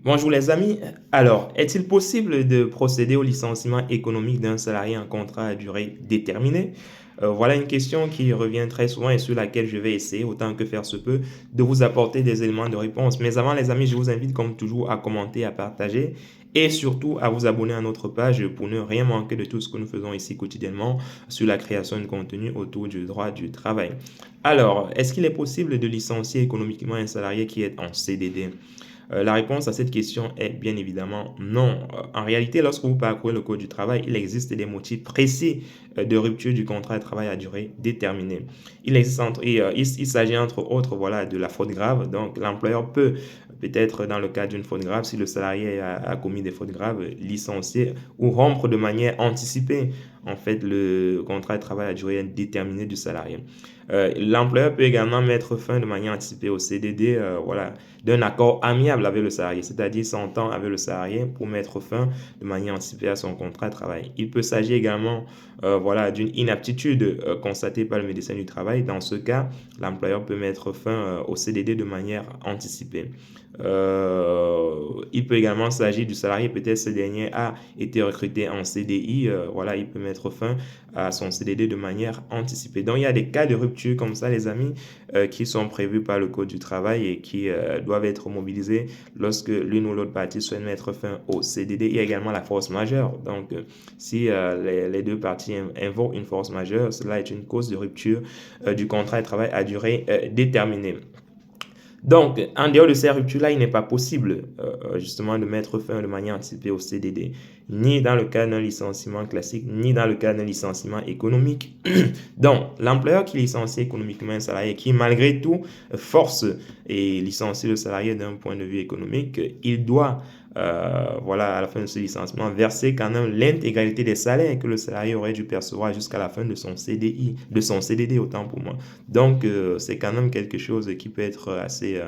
Bonjour les amis. Alors, est-il possible de procéder au licenciement économique d'un salarié en contrat à durée déterminée? Voilà une question qui revient très souvent et sur laquelle je vais essayer, autant que faire se peut, de vous apporter des éléments de réponse. Mais avant les amis, je vous invite comme toujours à commenter, à partager et surtout à vous abonner à notre page pour ne rien manquer de tout ce que nous faisons ici quotidiennement sur la création de contenu autour du droit du travail. Alors, est-ce qu'il est possible de licencier économiquement un salarié qui est en CDD? La réponse à cette question est bien évidemment non. En réalité, lorsque vous parcourez le code du travail, il existe des motifs précis de rupture du contrat de travail à durée déterminée. Il s'agit entre autres voilà, de la faute grave. Donc, l'employeur peut, peut-être dans le cas d'une faute grave, si le salarié a commis des fautes graves, licencier ou rompre de manière anticipée en fait le contrat de travail à durée déterminée du salarié. L'employeur peut également mettre fin de manière anticipée au CDD, voilà, d'un accord amiable avec le salarié, c'est-à-dire s'entend avec le salarié pour mettre fin de manière anticipée à son contrat de travail. Il peut s'agir également voilà, d'une inaptitude constatée par le médecin du travail. Dans ce cas, l'employeur peut mettre fin au CDD de manière anticipée. Il peut également s'agir du salarié, peut-être ce dernier a été recruté en CDI, voilà, il peut mettre fin à son CDD de manière anticipée. Donc, il y a des cas de rupture comme ça, les amis, qui sont prévus par le Code du travail et qui doivent être mobilisés lorsque l'une ou l'autre partie souhaite mettre fin au CDD. Il y a également la force majeure. Donc, si les deux parties invoquent une force majeure, cela est une cause de rupture du contrat de travail à durée déterminée. Donc, en dehors de ces ruptures-là, il n'est pas possible justement de mettre fin de manière anticipée au CDD, ni dans le cas d'un licenciement classique, ni dans le cas d'un licenciement économique. Donc, l'employeur qui licencie économiquement un salarié qui, malgré tout, force et licencie le salarié d'un point de vue économique, il doit, voilà, à la fin de ce licenciement, verser quand même l'intégralité des salaires que le salarié aurait dû percevoir jusqu'à la fin de son CDI, de son CDD, autant pour moi. Donc, c'est quand même quelque chose qui peut être assez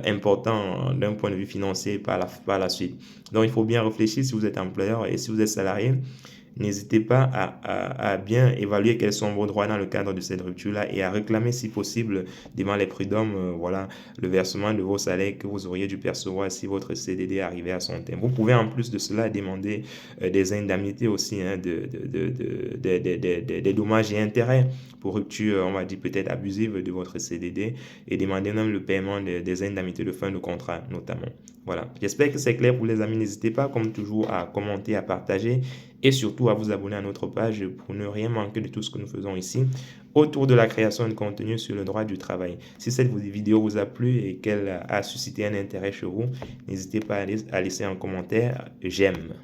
important d'un point de vue financier par la suite. Donc, il faut bien réfléchir si vous êtes employeur et si vous êtes salarié. N'hésitez pas à bien évaluer quels sont vos droits dans le cadre de cette rupture-là et à réclamer, si possible, devant les prud'hommes, voilà, le versement de vos salaires que vous auriez dû percevoir si votre CDD arrivait à son terme. Vous pouvez, en plus de cela, demander des indemnités aussi, hein, des dommages et intérêts pour rupture, on va dire peut-être abusive de votre CDD et demander même le paiement des indemnités de fin de contrat, notamment. Voilà. J'espère que c'est clair pour les amis. N'hésitez pas, comme toujours, à commenter, à partager et surtout à vous abonner à notre page pour ne rien manquer de tout ce que nous faisons ici autour de la création de contenu sur le droit du travail. Si cette vidéo vous a plu et qu'elle a suscité un intérêt chez vous, n'hésitez pas à laisser un commentaire. J'aime.